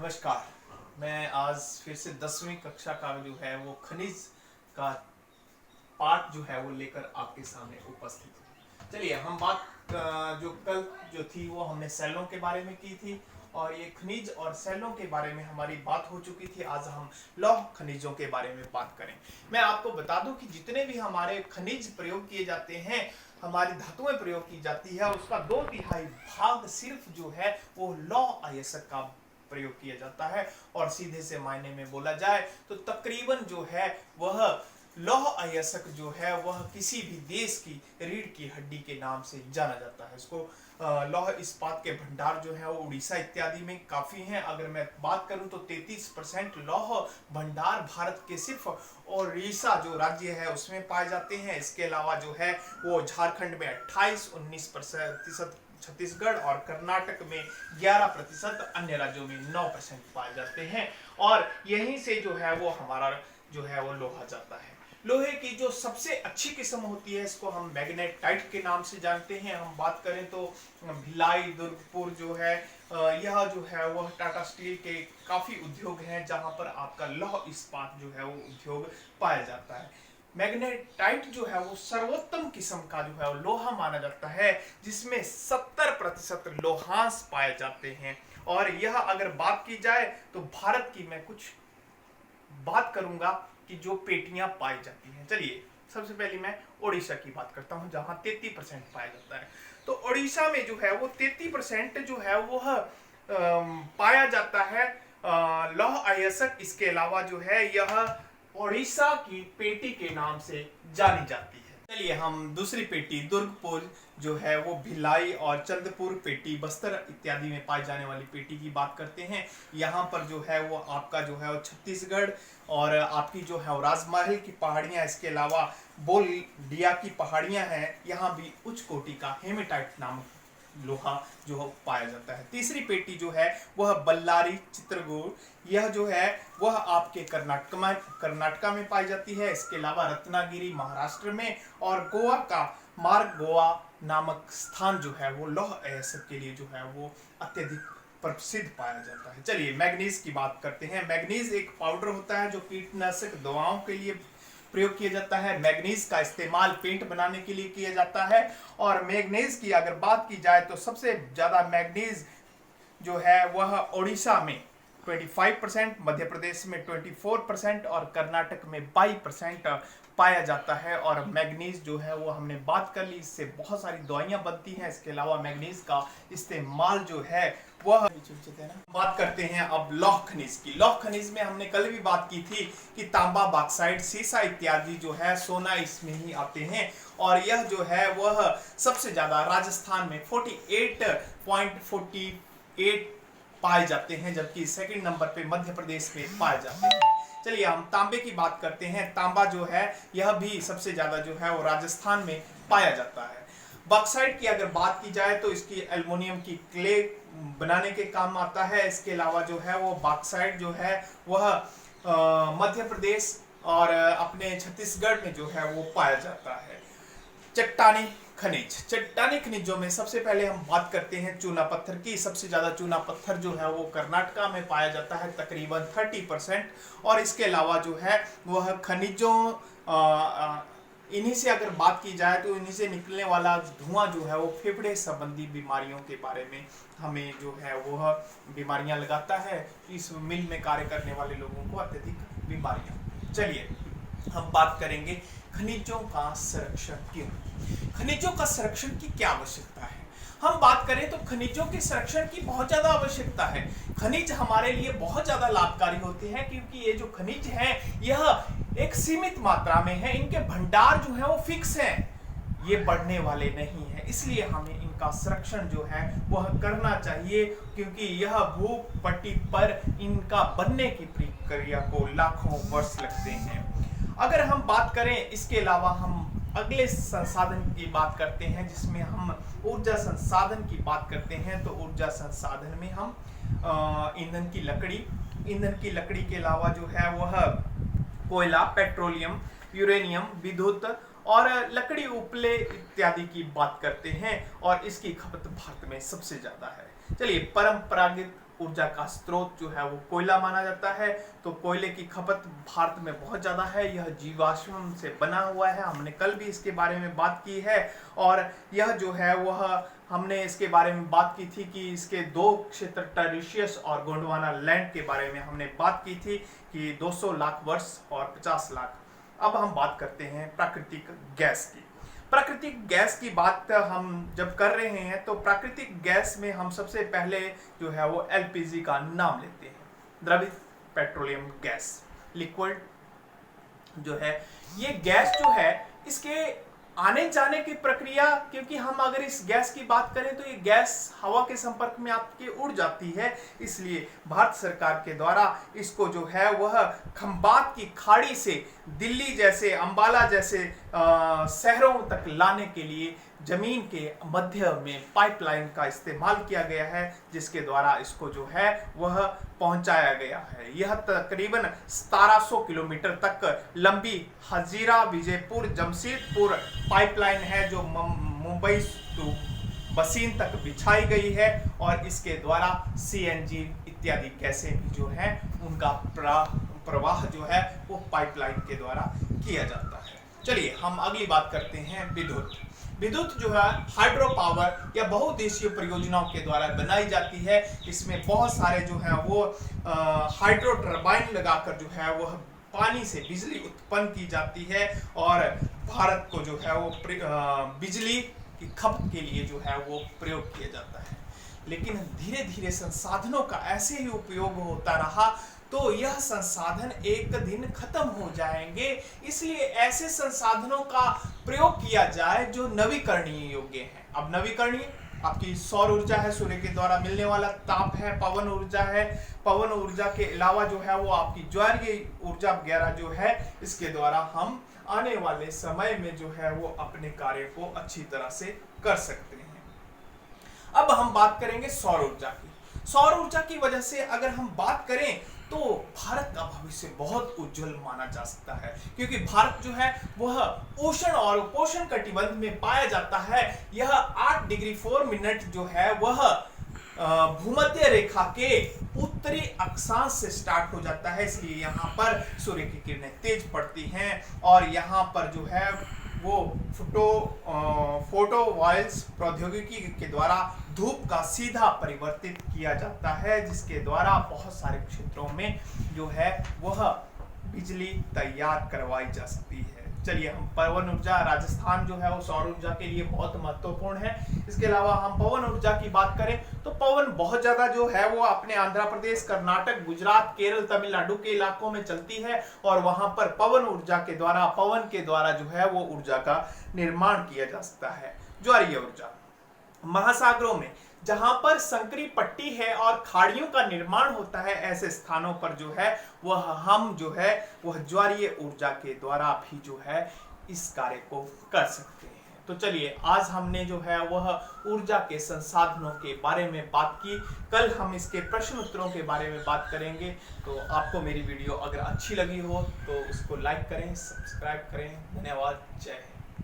नमस्कार। मैं आज फिर से 10वीं कक्षा का जो है वो खनिज का पाठ जो है वो लेकर आपके सामने उपस्थित हूँ। चलिए हम बात जो कल जो थी वो हमने सेलों के बारे में की थी और ये खनिज और सेलों के बारे में हमारी बात हो चुकी थी। आज हम लौह खनिजों के बारे में बात करें। मैं आपको बता दूं कि जितने भी हमारे खनिज प्रयोग किए जाते हैं, हमारी धातुएं प्रयोग की जाती है, उसका 2/3 भाग सिर्फ जो है वो लौह अयस्क का प्रयोग किया जाता है। और सीधे से मायने में बोला जाए तो तकरीबन जो है वह लौह अयस्क जो है वह किसी भी देश की रीढ़ की हड्डी के नाम से जाना जाता है। इसको लौह इस्पात के भंडार जो है वो उड़ीसा इत्यादि में काफी हैं। अगर मैं बात करूं तो 33% लौह भंडार भारत के सिर्फ उड़ीसा जो राज्य है उसमें पाए जाते हैं। इसके अलावा जो है वो झारखंड में 28-19%, छत्तीसगढ़ और कर्नाटक में 11%, अन्य राज्यों में 9% पाए जाते हैं। और यहीं से जो है वो हमारा जो है वो लोहा जाता है। लोहे की जो सबसे अच्छी किस्म होती है इसको हम मैग्नेटाइट के नाम से जानते हैं। हम बात करें तो भिलाई, दुर्गपुर जो है यह जो है वह टाटा स्टील के काफी उद्योग हैं जहां पर आपका लौह इस्पात जो है वो उद्योग पाया जाता है। मैग्नेटाइट जो है वो सर्वोत्तम किस्म का जो है वो लोहा माना जाता है, जिसमें 70% लोहांश पाए जाते हैं। और यह अगर बात की जाए तो भारत की मैं कुछ बात करूंगा कि जो पेटियां पाई जाती हैं। चलिए सबसे पहले मैं ओडिशा की बात करता हूं जहां 33% पाया जाता है। तो ओडिशा में जो है वो 33% जो है वो पाया जाता है लौह अयस्क। इसके अलावा जो है यह ओडिशा की पेटी के नाम से जानी जाती है। चलिए हम दूसरी पेटी दुर्गपुर जो है वो भिलाई और चंद्रपुर पेटी, बस्तर इत्यादि में पाई जाने वाली पेटी की बात करते हैं। यहाँ पर जो है वो आपका जो है वो छत्तीसगढ़ और आपकी जो है राजमहल की पहाड़ियाँ, इसके अलावा बोलडिया की पहाड़ियाँ हैं, यहाँ भी उच्च कोटि का हेमेटाइट नामक लोहा जो पाया जाता है। तीसरी पेटी जो है वह बल्लारी चित्रकूट, यह जो है वह आपके कर्नाटका में पाई जाती है। इसके अलावा रत्नागिरी महाराष्ट्र में और गोवा का मार्गोवा नामक स्थान जो है वो लौह अयस्क के लिए जो है वो अत्यधिक प्रसिद्ध पाया जाता है। चलिए मैग्नीज की बात करते हैं। मैग्नीज एक पाउडर होता है जो कीटनाशक दवाओं के लिए प्रयोग किया जाता है। मैग्नीज का इस्तेमाल पेंट बनाने के लिए किया जाता है। और मैग्नीज की अगर बात की जाए तो सबसे ज्यादा मैग्नीज जो है वह ओडिशा में 25%, मध्य प्रदेश में 24% और कर्नाटक में 22% पाया जाता है। और मैग्नीज जो है वो हमने बात कर ली, इससे बहुत सारी दवाइयां बनती हैं। इसके अलावा मैग्नीज का इस्तेमाल जो है वह बात करते हैं अब लौह खनिज की। लौह खनिज में हमने कल भी बात की थी कि तांबा, बॉक्साइट, सीसा इत्यादि जो है सोना इसमें ही आते हैं। और यह जो है वह सबसे ज्यादा राजस्थान में 48.48 पाए जाते हैं, जबकि सेकंड नंबर पे मध्य प्रदेश में पाए जाते हैं। चलिए हम तांबे की बात करते हैं। तांबा जो है यह भी सबसे ज्यादा जो है वो राजस्थान में पाया जाता है। बॉक्साइट की अगर बात की जाए तो इसकी एल्युमिनियम की क्ले बनाने के काम आता है। इसके अलावा जो है वो बॉक्साइट जो है वह मध्य प्रदेश और अपने छत्तीसगढ़ में जो है वो पाया जाता है। चट्टानी खनिजों में सबसे पहले हम बात करते हैं चूना पत्थर की। सबसे ज्यादा चूना पत्थर जो है वो कर्नाटका में पाया जाता है, तकरीबन 30%। और इसके अलावा जो है वह खनिजों इन्हीं से अगर बात की जाए तो इन्हीं से निकलने वाला धुआं जो है वो फेफड़े संबंधी बीमारियों के बारे में हमें जो है वह बीमारियां लगाता है। इस मिल में कार्य करने वाले लोगों को अत्यधिक बीमारियां। चलिए हम बात करेंगे खनिजों का संरक्षण क्यों। खनिजों का संरक्षण की क्या आवश्यकता है। हम बात करें तो खनिजों के संरक्षण की बहुत ज्यादा आवश्यकता है। खनिज हमारे लिए बहुत ज्यादा लाभकारी होते हैं क्योंकि ये जो खनिज हैं यह एक सीमित मात्रा में है। इनके भंडार जो है वो फिक्स हैं, ये बढ़ने वाले नहीं है। इसलिए हमें इनका संरक्षण जो है वह करना चाहिए, क्योंकि यह भूपट्टी पर इनका बनने की प्रक्रिया को लाखों वर्ष लगते हैं। अगर हम बात करें इसके अलावा हम अगले संसाधन की बात करते हैं, जिसमें हम ऊर्जा संसाधन की बात करते हैं। तो ऊर्जा संसाधन में हम ईंधन की लकड़ी के अलावा जो है वह कोयला, पेट्रोलियम, यूरेनियम, विद्युत और लकड़ी उपले इत्यादि की बात करते हैं। और इसकी खपत भारत में सबसे ज्यादा है। चलिए परंपरागत ऊर्जा का स्रोत जो है वो कोयला माना जाता है। तो कोयले की खपत भारत में बहुत ज़्यादा है। यह जीवाश्म से बना हुआ है, हमने कल भी इसके बारे में बात की है। और यह जो है वह हमने इसके बारे में बात की थी कि इसके दो क्षेत्र टेरिशियस और गोंडवाना लैंड के बारे में हमने बात की थी कि 200 लाख वर्ष और 50 लाख। अब हम बात करते हैं प्राकृतिक गैस की। प्राकृतिक गैस की बात हम जब कर रहे हैं तो प्राकृतिक गैस में हम सबसे पहले जो है वो एलपीजी का नाम लेते हैं, द्रवित पेट्रोलियम गैस, लिक्विड जो है। ये गैस जो है इसके आने जाने की प्रक्रिया, क्योंकि हम अगर इस गैस की बात करें तो ये गैस हवा के संपर्क में आपके उड़ जाती है, इसलिए भारत सरकार के द्वारा इसको जो है वह खंबात की खाड़ी से दिल्ली जैसे, अंबाला जैसे शहरों तक लाने के लिए जमीन के मध्य में पाइपलाइन का इस्तेमाल किया गया है, जिसके द्वारा इसको जो है वह पहुंचाया गया है। यह तकरीबन 1700 किलोमीटर तक लंबी हजीरा विजयपुर जमशेदपुर पाइपलाइन है, जो मुंबई टू बसीन तक बिछाई गई है। और इसके द्वारा सीएनजी इत्यादि गैसें भी जो है उनका प्रवाह जो है वो पाइपलाइन के द्वारा किया जाता है। चलिए हम अगली बात करते हैं विद्युत। विद्युत जो है हाइड्रो पावर या बहुउद्देशीय परियोजनाओं के द्वारा बनाई जाती है। इसमें बहुत सारे जो है वो हाइड्रो टरबाइन लगाकर जो है वह पानी से बिजली उत्पन्न की जाती है और भारत को जो है वो बिजली की खपत के लिए जो है वो प्रयोग किया जाता है। लेकिन धीरे धीरे संसाधनों का ऐसे ही उपयोग होता रहा तो यह संसाधन एक दिन खत्म हो जाएंगे, इसलिए ऐसे संसाधनों का प्रयोग किया जाए जो नवीकरणीय योग्य हैं। अब नवीकरणीय आपकी सौर ऊर्जा है, सूर्य के द्वारा मिलने वाला ताप है, पवन ऊर्जा है। पवन ऊर्जा के अलावा जो है वो आपकी ज्वारीय ऊर्जा वगैरह जो है, इसके द्वारा हम आने वाले समय में जो है वो अपने कार्य को अच्छी तरह से कर सकते हैं। अब हम बात करेंगे सौर ऊर्जा की। सौर ऊर्जा की वजह से अगर हम बात करें तो भारत का भविष्य बहुत उज्जवल माना जा सकता है, क्योंकि भारत जो है वह उष्ण और उपोष्ण कटिबंध में पाया जाता है। यह 8 डिग्री 4 मिनट जो है वह भूमध्य रेखा के उत्तरी अक्षांश से स्टार्ट हो जाता है, इसलिए यहाँ पर सूर्य की किरणें तेज पड़ती हैं और यहाँ पर जो है वो फोटोवॉल्स प्रौद्योगिकी के द्वारा धूप का सीधा परिवर्तित किया जाता है, जिसके द्वारा बहुत सारे क्षेत्रों में जो है वह बिजली तैयार करवाई जा सकती है। चलिए हम पवन ऊर्जा, राजस्थान जो है वो सौर ऊर्जा के लिए बहुत महत्वपूर्ण है। इसके अलावा हम पवन ऊर्जा की बात करें तो पवन बहुत ज्यादा जो है वो अपने आंध्र प्रदेश, कर्नाटक, गुजरात, केरल, तमिलनाडु के इलाकों में चलती है और वहां पर पवन ऊर्जा के द्वारा, पवन के द्वारा जो है वो ऊर्जा का निर्माण किया जा सकता है। ज्वारीय ऊर्जा महासागरों में जहां पर संकरी पट्टी है और खाड़ियों का निर्माण होता है, ऐसे स्थानों पर जो है वह हम जो है वह ज्वारीय ऊर्जा के द्वारा भी जो है इस कार्य को कर सकते हैं। तो चलिए आज हमने जो है वह ऊर्जा के संसाधनों के बारे में बात की। कल हम इसके प्रश्न उत्तरों के बारे में बात करेंगे। तो आपको मेरी वीडियो अगर अच्छी लगी हो तो उसको लाइक करें, सब्सक्राइब करें। धन्यवाद। जय हिंद।